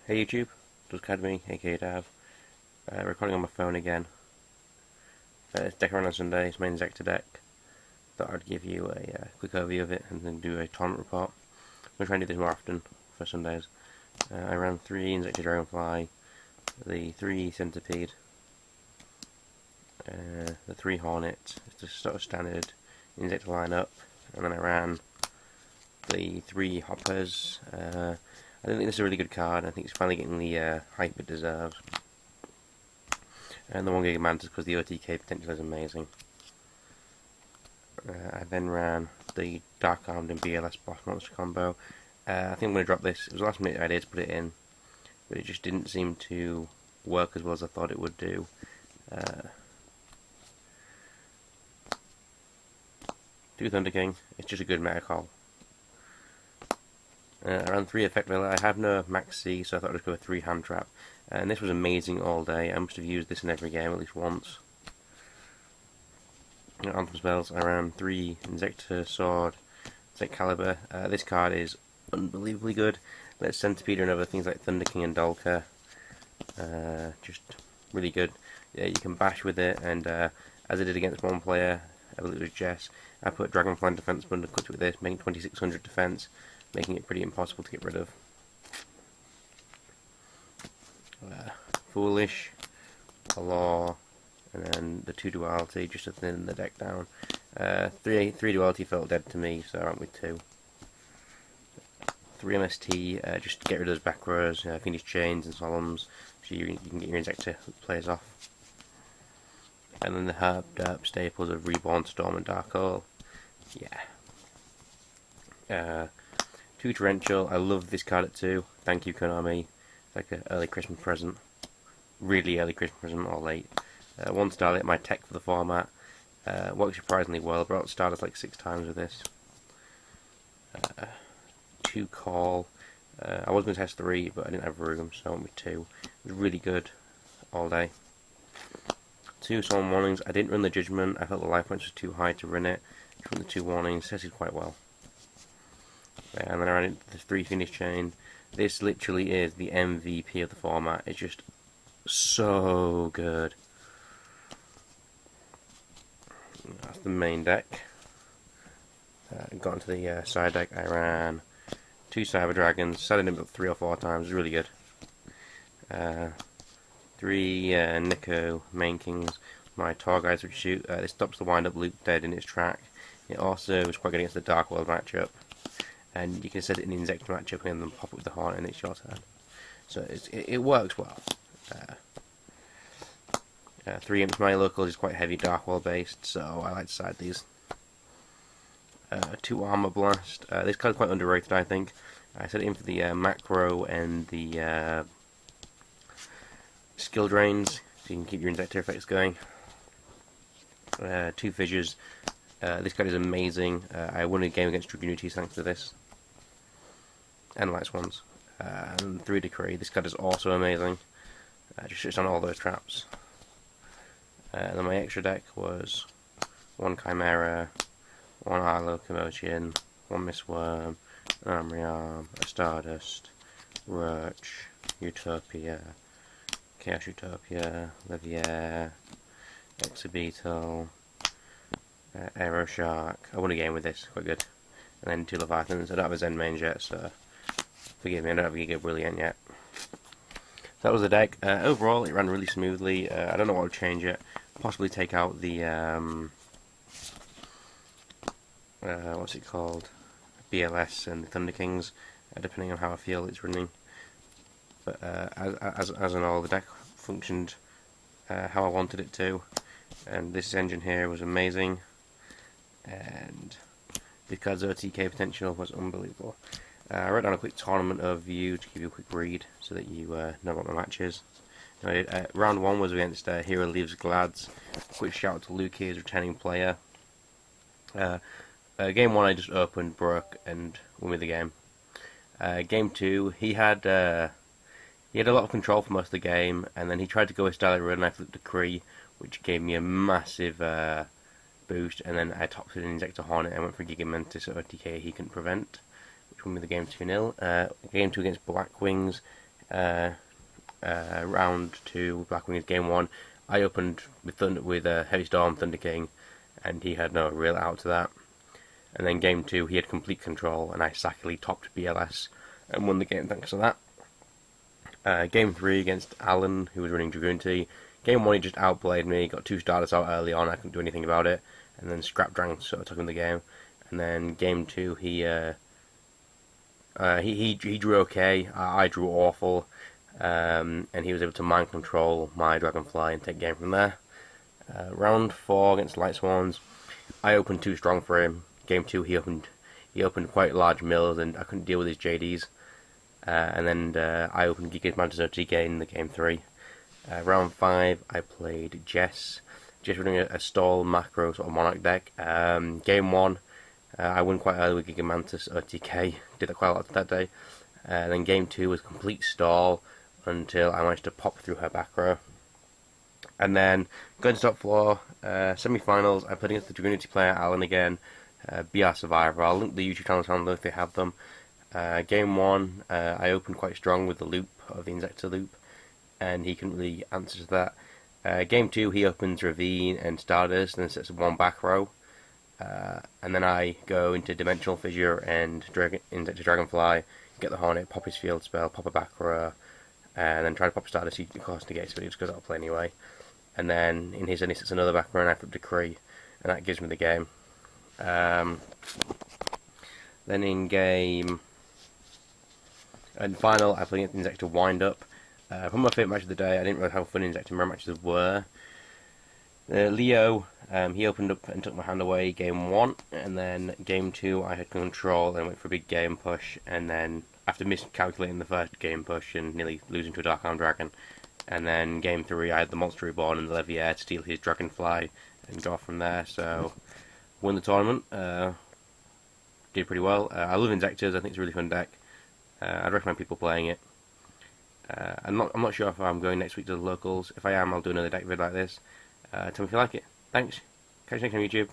Hey YouTube, it's Academy, aka Dav. Recording on my phone again. It's deck around on Sunday, it's my inzetor deck. Thought I'd give you a quick overview of it and then do a tournament report. I'm going to try and do this more often for Sundays. I ran 3 inzetor dragonfly, the 3 centipede, the 3 hornet, it's just sort of standard inzetor lineup, and then I ran the 3 hoppers. I don't think this is a really good card. I think it's finally getting the hype it deserves. And the 1 Giga Mantis because the OTK potential is amazing. I then ran the Dark Armed and BLS Boss Monster combo. I think I'm going to drop this. It was the last minute idea to put it in, but it just didn't seem to work as well as I thought it would do. Do Thunder King. It's just a good meta call. I ran 3 Effect Villa. I have no Max C, so I thought I'd just go with 3 Hand Trap. And this was amazing all day. I must have used this in every game at least once. On some spells, I ran 3 Inzetor Sword, Excalibur. This card is unbelievably good. Let's Centipede and other things like Thunder King and Dolka. Just really good. Yeah, you can bash with it, and as I did against one player, I believe it was Jess, I put Dragonfly and Defense Bundle cut with this, making 2600 defense, making it pretty impossible to get rid of. Foolish, a Law, and then the 2 Duality just to thin the deck down. 3 Duality felt dead to me, so I went with 2. 3 MST, just to get rid of those back rows, finish chains and solemns, so you can get your Inzetor players off. And then the herb derp staples of Reborn, Storm, and Dark Hole. Yeah. 2 Torrential, I love this card at 2. Thank you, Konami. It's like an early Christmas present. Really early Christmas present, or late. 1 Starlit, my tech for the format. Works surprisingly well. I brought starters like 6 times with this. 2 Call. I was going to test 3, but I didn't have room, so I went with 2. It was really good all day. 2 Solemn Warnings. I didn't run the Judgment. I felt the life points was too high to run it. Just run the 2 Warnings. Tested quite well. And then I ran the 3 Finish Chain. This literally is the MVP of the format. It's just so good. That's the main deck. Got into the side deck. I ran 2 Cyber Dragons. Set it in about 3 or 4 times. It was really good. 3 Nico Main Kings. My Tor guys would shoot. This stops the wind-up loop dead in its track. It also is quite good against the Dark World matchup. And you can set it in the Inzetor matchup and then pop it with the Hornet and it's your turn. So it works well. 3 Imps. My locals is quite heavy Dark World based, so I like to side these. 2 Armor Blast. This card is quite underrated, I think. I set it in for the macro and the skill drains, so you can keep your Inzetor effects going. 2 Fissures. This card is amazing. I won a game against Dragoonities thanks to this. And Light Swans. And 3 Decree. This card is also amazing. Just sits on all those traps. And then my extra deck was 1 Chimera, 1 Eye Locomotion, 1 Miss Worm, an Armory Arm, a Stardust, Roach, Utopia, Chaos Utopia, Leviair, Exobeetle, Aero Shark. I won a game with this, quite good. And then 2 Leviathans. I don't have a Zen Mange yet, so forgive me, I don't have a Giga Brilliant yet. That was the deck. Overall, it ran really smoothly. I don't know what would change it. Possibly take out the what's it called? BLS and the Thunder Kings, depending on how I feel it's running. But as in all, the deck functioned how I wanted it to, and this engine here was amazing. And this card's OTK potential was unbelievable. I wrote down a quick tournament overview to give you a quick read so that you know what my match is. Round 1 was against Hero Leaves Glads. Quick shout out to Luke here, returning player. Game 1 I just opened, broke, and won me the game. Game 2, he had a lot of control for most of the game, and then he tried to go with Starlight Road and I flipped Decree, which gave me a massive boost, and then I topped with an Inzetor Hornet and went for Giga Mantis OTK he couldn't prevent, which won me the game 2-0. Game 2 against Black Wings, Round 2, Black Wings game 1, I opened with Heavy Storm, Thunder King, and he had no real out to that. And then game 2, he had complete control, and I sackily topped BLS and won the game thanks to that. Game 3 against Alan, who was running Dragoonity. Game 1, he just outplayed me, got 2 starters out early on, I couldn't do anything about it, and then Scrap Dragon sort of took him the game. And then game 2, he drew okay, I drew awful, and he was able to mind control my Dragonfly and take game from there. Round 4 against Light Swans, I opened too strong for him. Game 2, he opened quite large mills, and I couldn't deal with his JDs. And then I opened Giga's Mantis OTK in the game 3. Round 5, I played Jess running a stall macro sort of Monarch deck. Game 1, I won quite early with Gigamantis OTK, did that quite a lot that day. Then game 2 was complete stall until I managed to pop through her back row. And then going to top floor, semi-finals, I played against the Dragoonity player Alan again, BR Survivor. I'll link the YouTube channel down below if they have them. Game 1, I opened quite strong with the loop of the inzetor loop, and he couldn't really answer to that. Game 2, he opens Ravine and Stardust and then sets up 1 back row. And then I go into Dimensional Fissure and Inzetor Dragonfly, get the Hornet, pop his field spell, pop a back row, and then try to pop Stardust. He of course negates, but he just goes out of play anyway. And then in his end he sets another back row and I flip Decree, and that gives me the game. Then in game and final, I play against Inzetor Wind Up. Probably my favourite match of the day. I didn't really how fun Inzetor mirror matches were. Leo, he opened up and took my hand away game 1, and then game 2 I had control and went for a big game push, and then after miscalculating the first game push and nearly losing to a Dark Arm Dragon, and then game 3 I had the Monster Reborn and the Leviair to steal his Dragonfly and go off from there, so won the tournament, did pretty well. I love Inzectors, I think it's a really fun deck. I'd recommend people playing it. I'm not sure if I'm going next week to the locals. If I am, I'll do another deck vid like this. Tell me if you like it. Thanks. Catch you next time on YouTube.